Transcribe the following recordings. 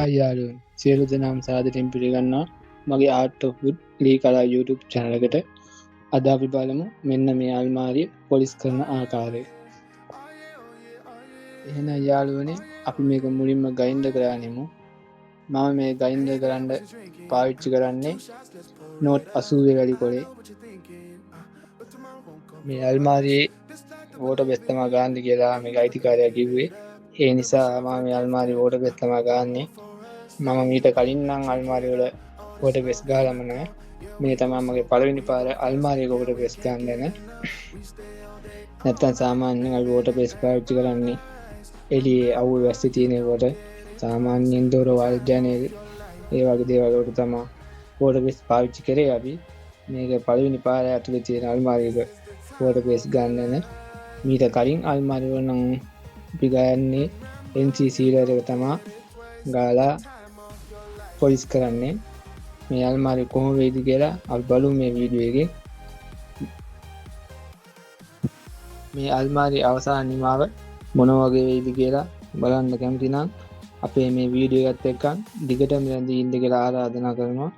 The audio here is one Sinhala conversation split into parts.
හයි යාළුවනේ සියලු දෙනාම සාදරයෙන් පිළිගන්නවා මගේ Art of Wood ලී කලා YouTube channel එකට. අද අපි බලමු මෙන්න මේ අල්මාරිය පොලිෂ් කරන ආකාරය. එහෙනම් යාළුවනේ අපි මේක මුලින්ම ග්‍රයින්ඩර් කරලා නෙමු. මම මේ ග්‍රයින්ඩර් කරන්න පාවිච්චි කරන්නේ Note 80 වැඩි කොලේ. මේ අල්මාරියේ වෝටර් බේස් තමයි ගන්න කියලා මේක අයිතිකාරයා කිව්වේ. ඒ නිසා මම මේ අල්මාරිය වෝටර් බේස් තමයි ගන්නෙ. මම මීට කලින් නම් අල්මාරි වල වෝටර් බේස් ගහලම නැහැ. මේ තමයි මගේ පළවෙනි පාර අල්මාරියක වෝටර් බේස් ගන්න. නැත්තම් සාමාන්‍යයෙන් අපි වෝටර් බේස් පාවිච්චි කරන්නේ එළියේ අවුල් වැස්සේ තියෙන කොට සාමාන්‍යයෙන් දොර වල් ජනේල ඒ වගේ දේවල් වලට තමයි වෝටර් බේස් පාවිච්චි කරේ අපි. මේක පළවෙනි පාර ඇතුලේ තියෙන අල්මාරියක වෝටර් බේස් ගන්න. මීට කලින් අල්මාරි වල නම් අපි ගන්නේ NC සීලර් එක තමයි ගාලා පොලිෂ් කරන්නේ. මේ අල්මාරිය කොහොම වෙයිද කියලා අපි බලමු මේ වීඩියෝ එකේ. මේ අල්මාරිය අවසාන නිමාව මොන වගේ වෙයිද කියලා බලන්න කැමති නම් අපේ මේ වීඩියෝ එකත් එක්ක දිගටම ඉඳී ඉන්න කියලා ආරාධනා කරනවා.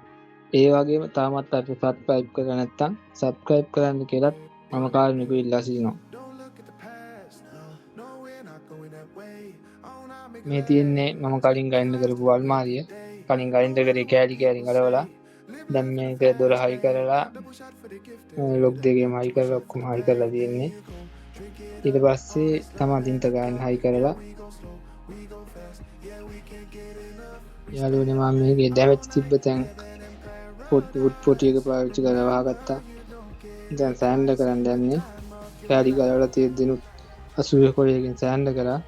ඒ වගේම තාමත් අපි සබ්ස්ක්‍රයිබ් කරලා නැත්නම් සබ්ස්ක්‍රයිබ් කරන්න කියලා මම කාර්මිකව ඉල්ලා සිටිනවා. මේ තියෙන්නේ මම කලින් ග්‍රයින්ඩර් කරපු අල්මාරිය. කලින් ග්‍රයින්ඩර් කරේ කෑලි ගලවලා දැන් මේක දොර හයි කරලා ලොක් දෙකේම හයි කරලා ඔක්කොම හයි කරලා තියෙන්නේ. ඊට පස්සේ තමයි දින්ත ගන්න හයි කරලා යාළුවනේ මම මේකේ දැවෙච්ච තිබ්බ තැන් වුඩ් පොටි එක පාවිච්චි කරලා වහගත්තා. දැන් සෑන්ඩර් කරන්න යන්නේ. කෑලි ගලවලා තියෙද්දිනුත් 80 කොලයකින් සෑන්ඩර් කරා.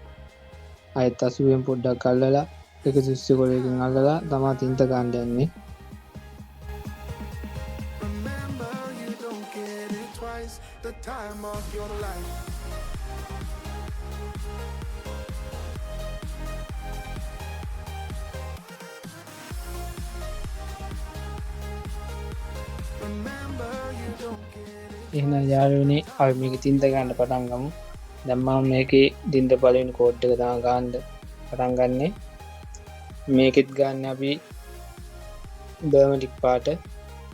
ආයෙත් 80න් පොඩ්ඩක් අල්ලලා 120 කොලයකින් අල්ලලා තමයි තින්ත ගන්න යන්නේ. The time of your life. Remember you don't get it. එහෙනම් යාළුවනේ අපි මේක තින්ත ගන්න පටන් ගමු. දැන් මම මේකේ දින්ත පළවෙනි කෝඩ් එක තමයි ගන්න පටන් ගන්නෙ. මේකෙත් ගන්න අපි බර්මටික් පාට.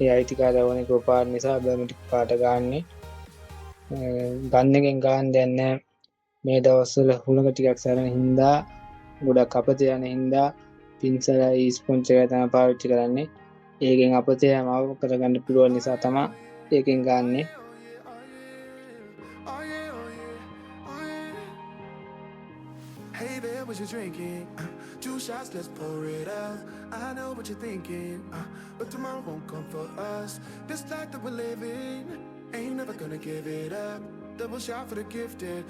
ඒ අයිතිකාරය වුණේ කෝ පාට නිසා බර්මටික් පාට ගන්නෙ. ගන්න එකෙන් ගන්න දෙයක් නැහැ. මේ දවස්වල හුලඟ ටිකක් සැරෙන හින්දා ගොඩක් අපතේ යන හින්දා පින්සලයි ස්පොන්ජ් එකයි තමයි පාවිච්චි කරන්නේ. ඒකෙන් අපතේ යම අවම කරගන්න පුළුවන් නිසා තමයි ඒකෙන් ගන්නෙ. Hey there, what you drinking? 2 shots, let's pour it out. I know what you're thinking, but tomorrow won't come for us. This life that we're living, ain't never gonna give it up. Double shot for the gifted,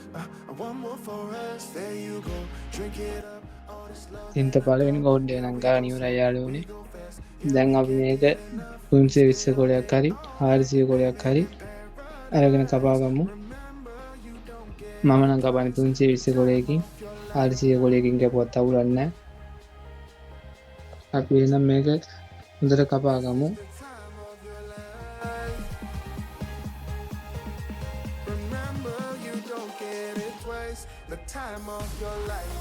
one more for us. There you go, drink it up. All this love. තින්ත පළවෙනි කෝඩ් එක නම් ගන්න ඉවරයි යාළුවනේ. දැන් අපි මේක 320 කොලයක් හරි 400 කොලයක් හරි අරගෙන කපා ගමු. මම නම් කපන්නේ 320 කොලයකින් 400 කොලයකින් කපුවත් අවුලක් නැහැ. අපි එනම් මේක හොඳට කපා ගමු. The time of your life.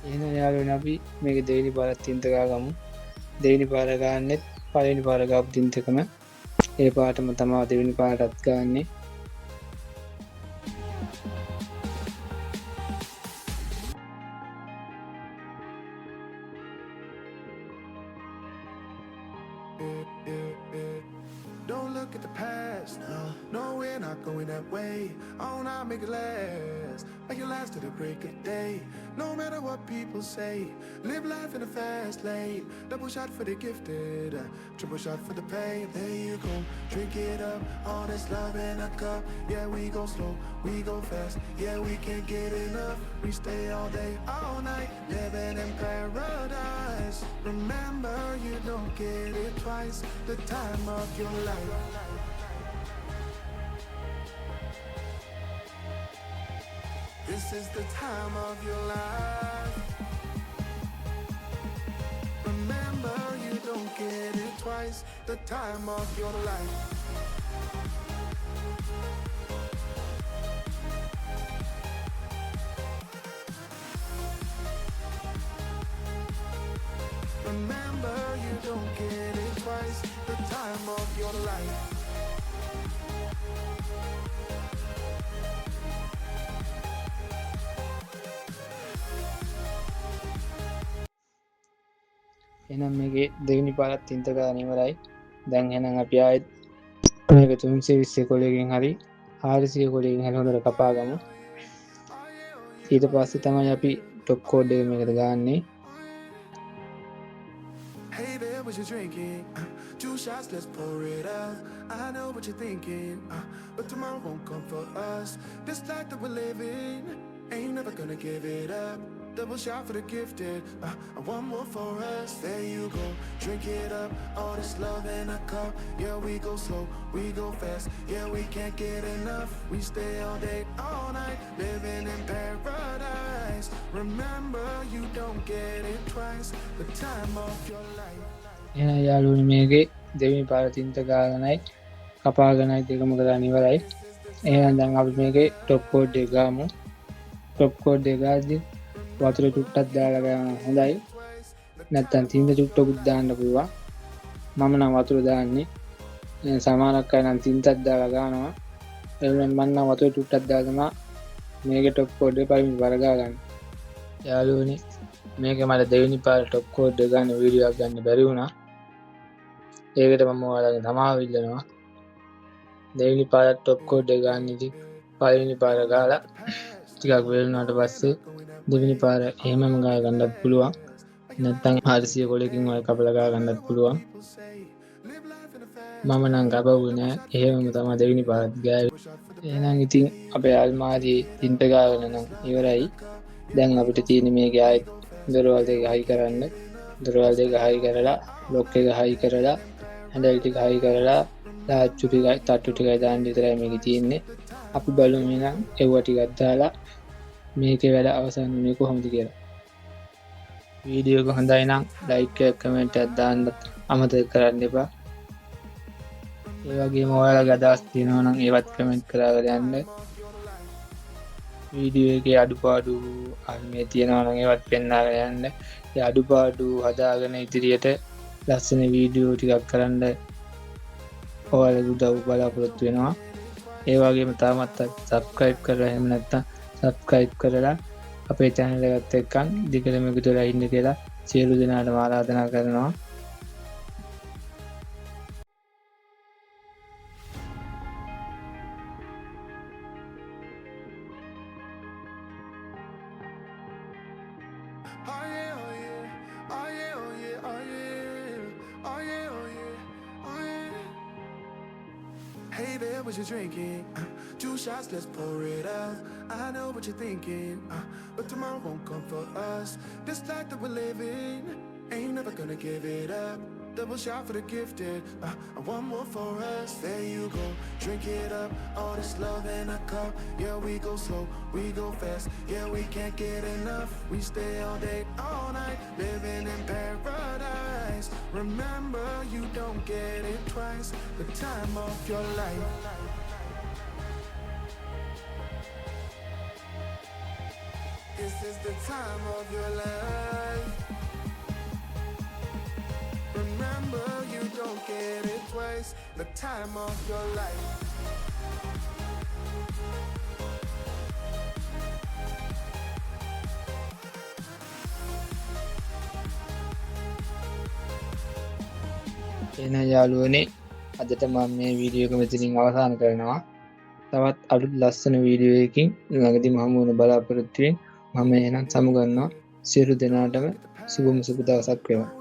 එහෙනම් යාළුවනේ අපි මේක දෙවෙනි පාරත් තින්ත ගාගමු. දෙවෙනි පාර ගන්නෙත් පළවෙනි පාර ගාපු තින්තකම ඒ පාටම තමයි දෙවෙනි පාරටත් ගන්නෙ. Don't look at the past, no, we're not going that way. Oh, now make it last, make it last to the break of day. No matter what people say, live life in a fast lane. Double shot for the gifted, triple shot for the pain. There you go, drink it up, all this love in a cup. Yeah, we go slow, we go fast. Yeah, we can't get enough. We stay all day, all night, living in paradise. Remember, you don't get it twice. The time of your life. This is the time of your life. Remember, you don't get it twice. The time of your life. Remember, you don't get it twice. The time of your life. එහෙනම් මේකේ දෙවෙනි පාරත් තින්ත ගාන ඉවරයි. දැන් එහෙනම් අපි ආයෙත් මේක 320 කොලයකින් හරි 400 කොලයකින් හරි හොඳට කපා ගමු. ඊට පස්සේ තමයි අපි টොප් කෝඩ් එක මේකට ගාන්නේ. Hey there, what you drinking? 2 shots, let's pour it out. I know what you're thinking, but tomorrow won't come for us. This life that we're living, ain't never gonna give it up. Double shot for the gifted, one more for us. There you go, drink it up. All this love in a cup. Yeah, we go slow, we go fast. Yeah, we can't get enough. We stay all day, all night, living in paradise. Remember, you don't get it twice. The time of your life. එහෙනම් යාළුවනි මේකේ දෙවෙනි පාර තින්ත ගානයි කපාගෙනයි දෙකම ගාන ඉවරයි. එහෙනම් දැන් අපි මේකේ টොප් කෝඩ් එක ගාමු. টොප් කෝඩ් එක ගාද්දි වතුර චුට්ටක් දාලා ගන්න හොඳයි. නැත්තම් තින්ත චුට්ටකුත් දාන්න පුළුවන්. මම නම් වතුර දාන්නේ. සමහරක් අය නම් තින්තක් දාලා ගන්නවා. ඒ වුණාට මම නම් වතුර චුට්ටක් දාලා මේකේ টොප් කෝඩ් එක පළවෙනි පාර ගා ගන්න. යාළුවනි මේක මට දෙවෙනි පාර টොප් කෝඩ් එක ගන්න වීඩියෝ එකක් ගන්න බැරි වුණා. ඒකට මම ඔයාලගෙන් සමාව ඉල්ලනවා. දෙවෙනි පාර টොප් කෝඩ් එක ගන්න ඉතින් පළවෙනි පාර ගාලා ටිකක් වෙලුණාට පස්සේ දෙවෙනි පාර එහෙමම ගා ගන්නත් පුළුවන්. නැත්නම් 400 කොලයකින් ඔය කපලා ගා ගන්නත් පුළුවන්. මම නම් කපුවේ නෑ. එහෙමම තමයි දෙවෙනි පාරත් ගාවේ. එහෙනම් ඉතින් අපේ අල්මාරියේ තින්ත ගාගෙන නම් ඉවරයි. දැන් අපිට තියෙන්නේ මේකේ ආයෙත් දොරවල් දෙක හයි කරන්න. දොරවල් දෙක හයි කරලා ලොක් එක හයි කරලා හැන්ඩල් ටික හයි කරලා ලාච්චු ටිකයි තට්ටු ටිකයි දාන්න විතරයි මේකේ තියෙන්නේ. අපි බලමු එහෙනම් ඒව ටිකක් දාලා මේකේ වැඩ අවසන් වෙන්නේ කොහොමද කියලා. වීඩියෝ එක හොඳයි නම් ලයික් එකක් කමෙන්ට් එකක් දාන්න අමතක කරන්න එපා. ඒ වගේම ඔයාලගේ අදහස් තියෙනවා නම් ඒවත් කමෙන්ට් කරලා යන්න. වීඩියෝ එකේ අඩුපාඩු මේ තියෙනවා නම් ඒවත් පෙන්වාගෙන යන්න. ඒ අඩුපාඩු හදාගෙන ඉදිරියට ලස්සන වීඩියෝ ටිකක් කරන්න ඔයාලගේ උදව් බලාපොරොත්තු වෙනවා. ඒ වගේම තාමත් සබ්ස්ක්‍රයිබ් කරලා එහෙම නැත්නම් සබ්ස්ක්‍රයිබ් කරලා අපේ channel එකත් එක්කන් දිගටම එකතු වෙලා ඉන්න කියලා සියලු දෙනාටම ආරාධනා කරනවා. Oh yeah, oh yeah, oh yeah, oh yeah, oh yeah, oh yeah, oh yeah, oh yeah. Hey there, what you drinking? 2 shots, let's pour it out. I know what you're thinking, but tomorrow won't come for us. This life that we're living, ain't never gonna give it up. Double shot for the gifted, one more for us. There you go, drink it up. All this love in a cup. Yeah, we go slow, we go fast. Yeah, we can't get enough. We stay all day, all night, living in paradise. Remember, you don't get it twice. The time of your life. This is the time of your life. Remember, you don't get it twice. The time of your life. එහෙනම් යාළුවනේ අදට මම මේ වීඩියෝ එක මෙතනින් අවසන් කරනවා. තවත් අලුත් ලස්සන වීඩියෝ එකකින් ළඟදී මම වුණ බලාපොරොත්තු වෙමින් මම එහෙනම් සමුගන්නවා. සියලු දෙනාටම සුබම සුබ දවසක් වේවා.